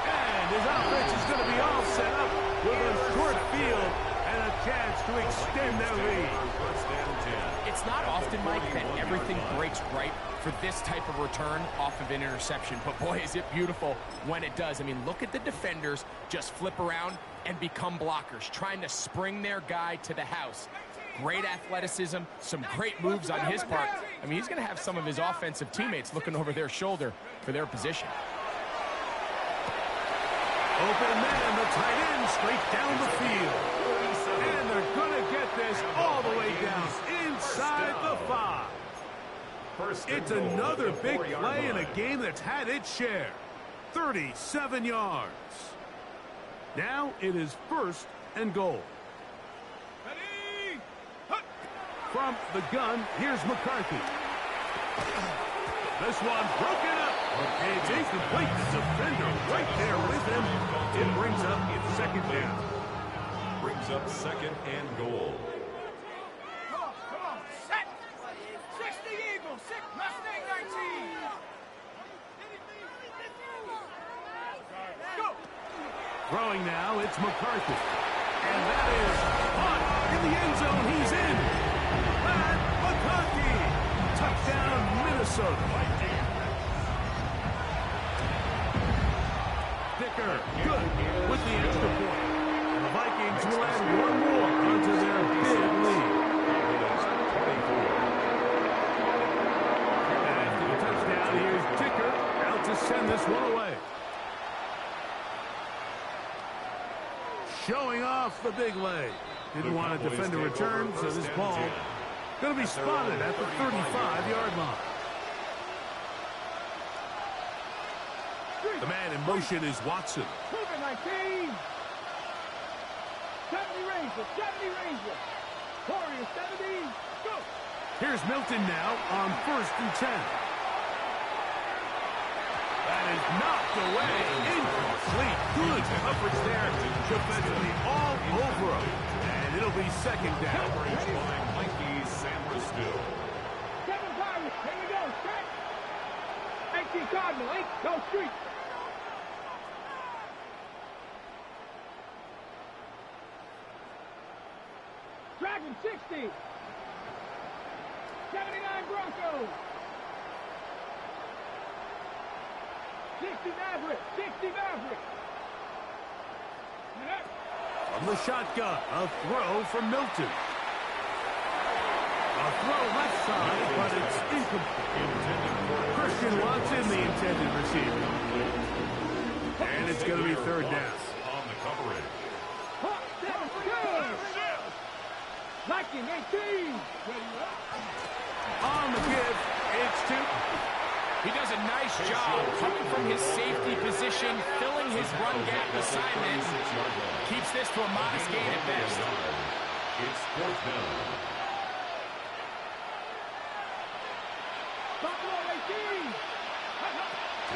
Speaker 1: And his offense is going to be all set up with a short field and a chance to extend their lead.
Speaker 3: It's not often, Mike, that everything breaks right for this type of return off of an interception. But, boy, is it beautiful when it does. I mean, look at the defenders just flip around and become blockers, trying to spring their guy to the house. Great athleticism, some great moves on his part. I mean, he's going to have some of his offensive teammates looking over their shoulder for their position.
Speaker 1: Open man, the tight end, straight down the field. And they're going to get this all the way down inside the 5. It's another big play in a game that's had its share. 37 yards. Now it is 1st and goal. From the gun, here's McCarthy. This one broken up. It's incomplete. The defender right there with him. It brings up 2nd down.
Speaker 2: Brings up 2nd and goal.
Speaker 5: Come on, set. 60 Eagles, 6 Mustang 19. Go.
Speaker 1: Throwing now, it's McCarthy. And that is caught in the end zone. He's in. Pat McCarthy. Touchdown, Minnesota. Dicker, good with the extra point. And the Vikings will add one more onto their big lead. And after the touchdown, here's Dicker out to send this one away. Showing off the big leg. Didn't want to defend a return, so this ball going to be spotted at the 35-yard line. The man in motion is Watson.
Speaker 5: 19. 70 Rangers, 70 Rangers. Warriors, 70. Go.
Speaker 1: Here's Milton now on 1st and 10. That is knocked away. Incomplete. Good coverage there. Defensively all over him. And it'll be 2nd down.
Speaker 2: Coverage by Mikey Sammerstu.
Speaker 5: 7 Pirates. Here we go. Set. 18 Cardinal. 8. Go street. Dragon 60. 79 Broncos. 60 Maverick. 60 Maverick.
Speaker 1: From the shotgun, a throw from Milton. A throw left side, but it's incomplete. Christian Watson, the intended receiver. And it's going to be 3rd down.
Speaker 2: On the coverage.
Speaker 5: Viking 18.
Speaker 1: On the give, it's 2.
Speaker 3: He does a nice job coming from his safety position, filling his run gap assignment. Keeps this to a modest gain at best.
Speaker 2: It's 4th down.
Speaker 5: Buffalo 18.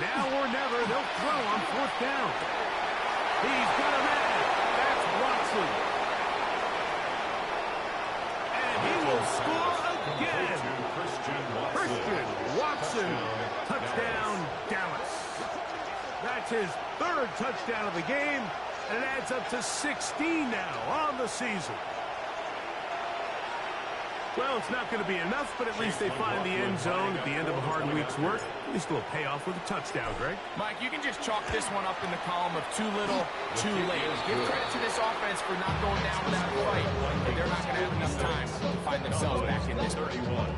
Speaker 1: Now or never, they'll throw on 4th down. He's got a man. That's Watson. And he will score again. Christian Watson. Touchdown, Dallas. That's his 3rd touchdown of the game, and it adds up to 16 now on the season. Well, it's not going to be enough, but at least they find the end zone at the end of a hard week's work. At least it'll pay off with a touchdown, Greg.
Speaker 3: Mike, you can just chalk this one up in the column of too little, too late. Give credit to this offense for not going down without a fight, but they're not going to have enough time to find themselves back in this.
Speaker 2: 31.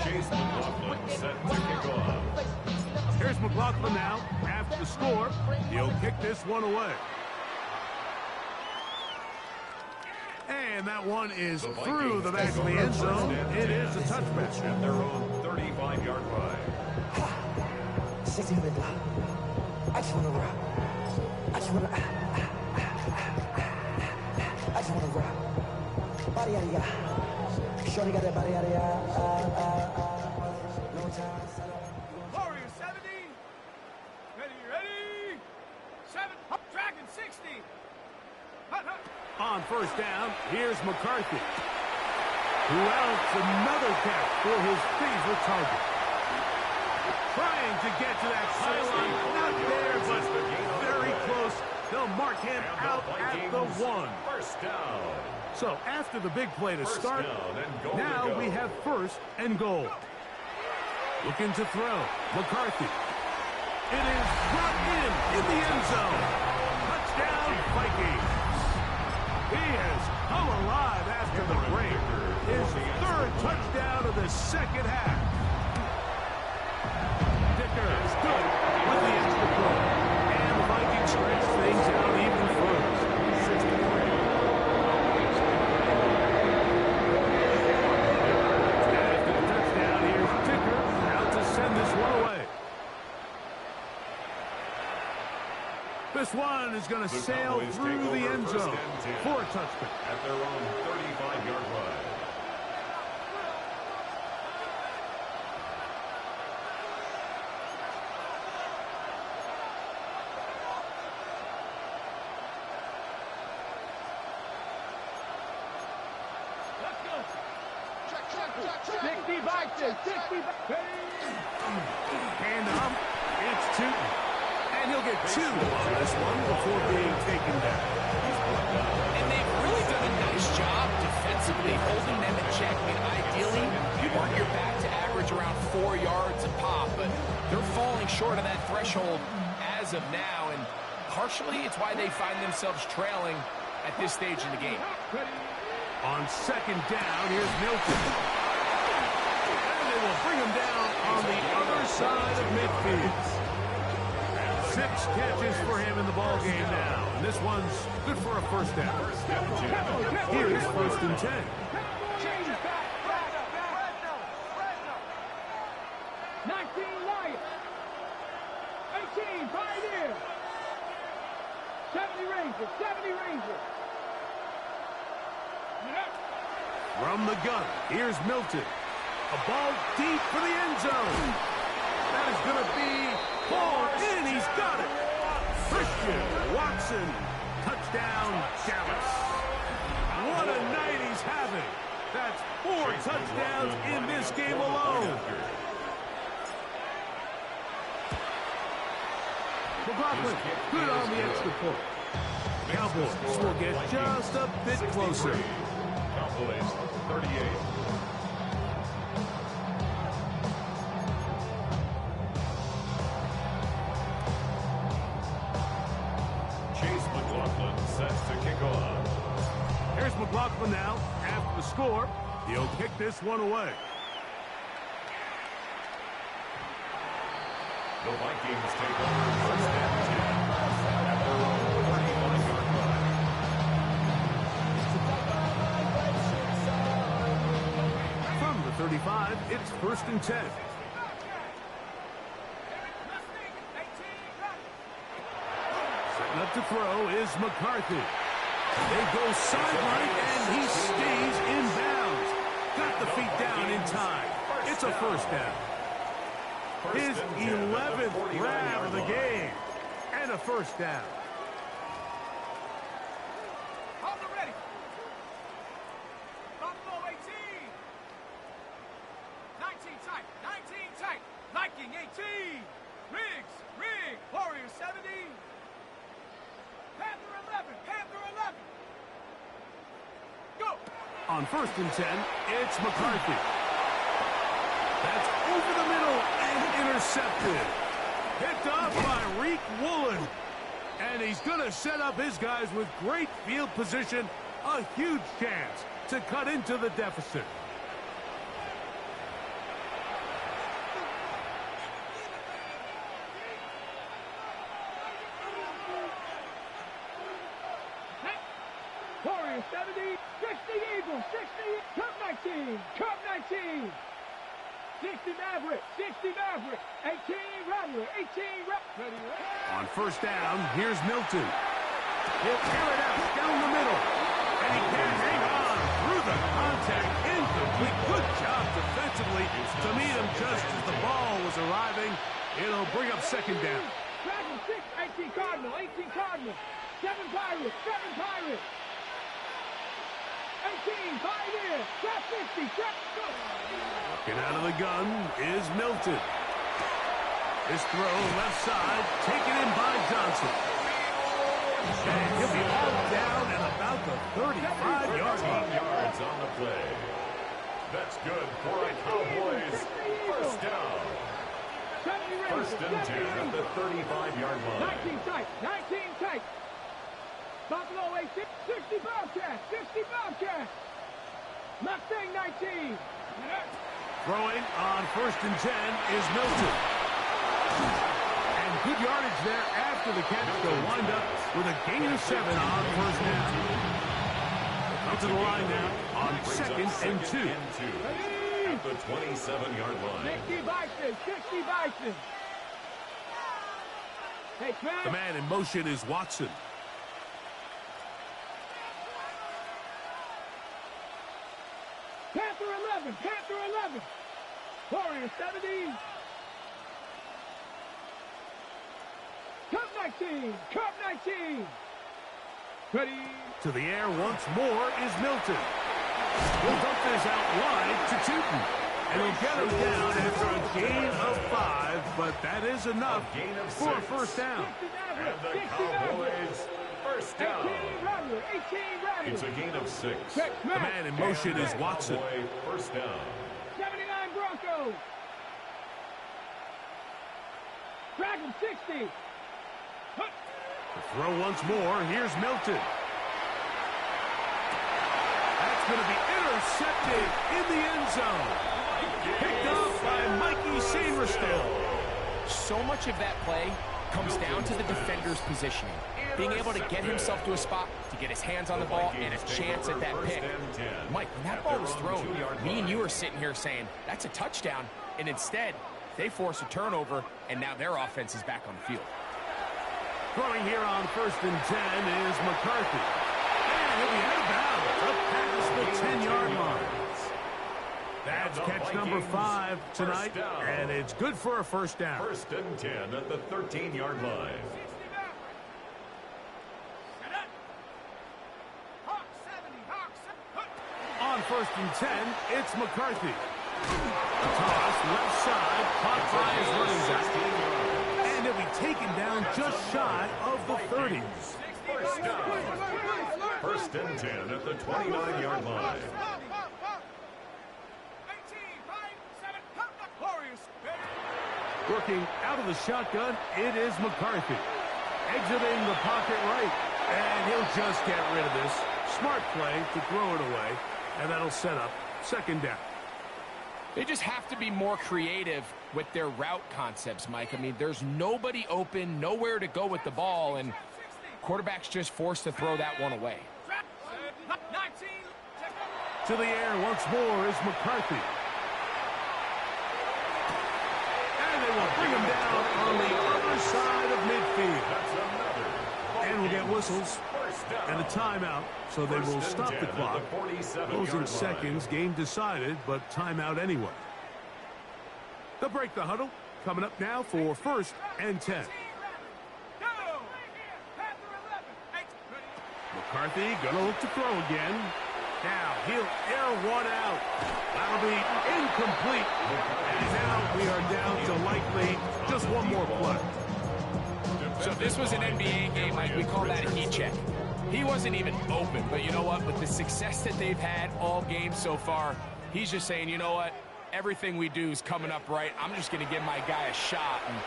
Speaker 2: Chase McLaughlin set to kick off.
Speaker 1: Here's McLaughlin now. After the score, he'll kick this one away. And that one is through the back of the end zone. It is a touchback.
Speaker 2: At their own 35-yard line.
Speaker 6: I just want to rock. I just want to. I just want to rock. Body out of ya. Shorty got that body out of ya. No time.
Speaker 5: Warriors 70. Ready. 7. Dragon 60.
Speaker 1: On 1st down, here's McCarthy. Who else? Another catch for his favorite target. Trying to get to that pylon. Not there, but very close. They'll mark him out at the 1.
Speaker 2: First down.
Speaker 1: So after the big play to start, now we have first and goal. Looking to throw. McCarthy. It is brought in the end zone. Touchdown, Vikings. He has come alive after the break. His third touchdown of the second half. Dicker is good with the extra point. And the Vikings stretch things out even further. 63. After the touchdown, here's Dicker out to send this one away. This one is going to sail through the end zone for a touchdown.
Speaker 2: At their own 35-yard line.
Speaker 1: Hand up. It's two. And he'll get 2 on this one before being taken down.
Speaker 3: And they've really done a nice job defensively holding them in check. I mean, ideally, you want your back to average around 4 yards a pop, but they're falling short of that threshold as of now, and partially it's why they find themselves trailing at this stage in the game.
Speaker 1: On second down, here's Milton. And they will bring him down on the other side of midfield. 6 catches for him in the ball game now. And this one's good for a first down. Here's first and 10.
Speaker 5: 19 Lions. 18 Pioneers. 70 Rangers. 70 Rangers.
Speaker 1: From the gun, here's Milton. A ball deep for the end zone. That is going to be pulled in. He's got it. Christian Watson. Touchdown, Dallas. What a night he's having. That's 4 touchdowns in this game alone. McLaughlin, good on the extra point. Cowboys will get just a bit closer.
Speaker 2: Cowboys 38.
Speaker 1: Here's McLaughlin now. After the score, he'll kick this one away.
Speaker 2: The Vikings take over first and 10 at their own 35-yard line.
Speaker 1: From the 35, it's first and 10. Setting up to throw is McCarthy. They go sideline, and he stays in bounds. Got the feet down in time. It's a first down. His 11th grab of the game. And a first down.
Speaker 5: Hold it ready. Buffalo 18. 19 tight. 19 tight. Viking 18. Riggs. Warriors 70. Panther 11. Panther 11. Go.
Speaker 1: On first and 10, it's McCarthy. That's over the middle and intercepted. Picked off by Reek Woolen. And he's going to set up his guys with great field position. A huge chance to cut into the deficit.
Speaker 5: Warriors 70. 60 Eagles. 60. Cup 19. Cup 19. 60 Maverick. 60 Maverick. 18 Rattler. 18 Rattler.
Speaker 1: On first down, here's Milton. He'll tear it out down the middle. And he can hang on through the contact. Incomplete. Good job defensively to meet him just as the ball was arriving. It'll bring up second down.
Speaker 5: Dragon 6. 18 Cardinal. 18 Cardinal. 7 Pirates. 7 Pirates. 18, 5 in. Trap 50, trap, go.
Speaker 1: Looking out of the gun is Milton. His throw left side, taken in by Johnson. And he'll be all down at about the 35-yard line.
Speaker 2: Yards on the play. That's good for a Cowboys first down. First and 10 at the 35-yard line.
Speaker 5: 19 tight, 19 tight. Buffalo 18, 60 Bobcats, 60 Bobcats. Mustang 19.
Speaker 1: Throwing on first and 10 is Milton. And good yardage there after the catch. They'll wind up with a gain of 7 on first down. Come to the line now on second and 2.
Speaker 2: At the 27-yard line.
Speaker 5: 60 Bison, 60 Bison. Hey, Trent.
Speaker 1: The man in motion is Watson.
Speaker 5: Panther 11, Panther 11. Warriors 70. Cup 19, Cup 19. Ready.
Speaker 1: To the air once more is Milton. He'll dump this out wide to Tootin. And he'll get him down after a gain of 5, but that is enough for a first down.
Speaker 2: And the Cowboys first down.
Speaker 5: 18 Rattler, 18 Rattler.
Speaker 2: It's a gain of 6.
Speaker 1: The man in motion is Watson.
Speaker 2: Cowboy first down.
Speaker 5: 79 Broncos. Dragon 60.
Speaker 1: The throw once more. Here's Milton. That's going to be intercepted in the end zone. Picked up by Mikey Sainristil.
Speaker 3: So much of that play comes down to the defender's positioning. Being able to get himself to a spot, to get his hands on the ball, and a chance at that pick. Mike, when that ball was thrown, me and you are sitting here saying, that's a touchdown. And instead, they force a turnover, and now their offense is back on the field.
Speaker 1: Throwing here on first and 10 is McCarthy. And he'll be out of bounds up past the 10-yard line. That's catch number 5 tonight, and it's good for a first down.
Speaker 2: First and 10 at the 13-yard line.
Speaker 1: On first and 10, it's McCarthy. The toss left side, caught by his running back. And he'll be taken down just shy of the 30.
Speaker 2: First down. First and 10 at the 29-yard line.
Speaker 1: Working out of the shotgun, it is McCarthy. Exiting the pocket right. And he'll just get rid of this. Smart play to throw it away. And that'll set up second down.
Speaker 3: They just have to be more creative with their route concepts, Mike. I mean, there's nobody open, nowhere to go with the ball, and quarterback's just forced to throw that one away.
Speaker 1: To the air once more is McCarthy. And they will bring him down on the other side of midfield. And we'll get whistles and a timeout, so they will stop the clock. Closing seconds, game decided, but timeout anyway. They'll break the huddle. Coming up now for first and 10. McCarthy gonna look to throw again. Now he'll air one out. That'll be incomplete. And now we are down to likely just one more play.
Speaker 3: So if this was an NBA game, Mike, we call that a heat check. He wasn't even open, but you know what? With the success that they've had all game so far, he's just saying, you know what? Everything we do is coming up right. I'm just going to give my guy a shot. And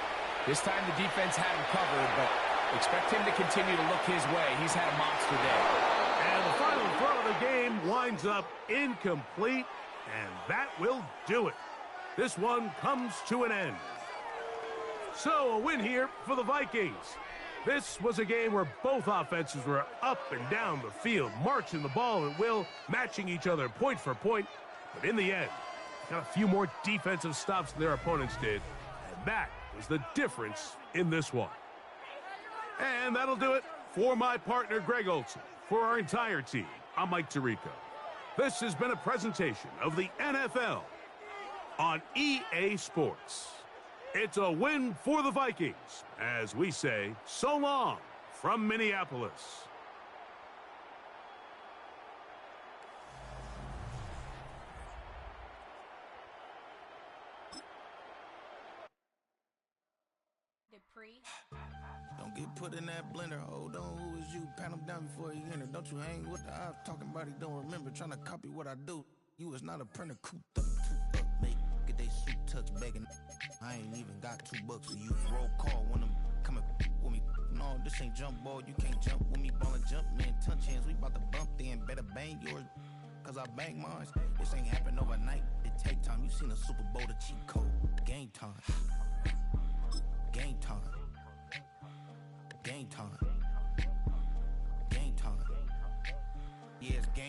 Speaker 3: this time the defense had him covered, but expect him to continue to look his way. He's had a monster day.
Speaker 1: And the final throw of the game winds up incomplete, and that will do it. This one comes to an end. So a win here for the Vikings. This was a game where both offenses were up and down the field, marching the ball at will, matching each other point for point. But in the end, got a few more defensive stops than their opponents did. And that was the difference in this one. And that'll do it for my partner, Greg Olson. For our entire team, I'm Mike Tirico. This has been a presentation of the NFL on EA Sports. It's a win for the Vikings, as we say so long from Minneapolis.
Speaker 7: Pre.
Speaker 8: Don't get put in that blender. Hold on, who is you? Pat him down before you enter. Don't you hang with the ops talking about he don't remember. Trying to copy what I do. You is not a printer. Cooped up, toot up, make get they suit touch begging. I ain't even got $2 for you. Roll call when I'm coming with me. No, this ain't jump ball. You can't jump with me. Ball and jump, man. Touch hands. We about to bump then. Better bang yours. Cause I bang mine. This ain't happen overnight. It take time. You seen a Super Bowl, the cheat code. Game time. Game time. Game time. Game time. Yeah, it's game.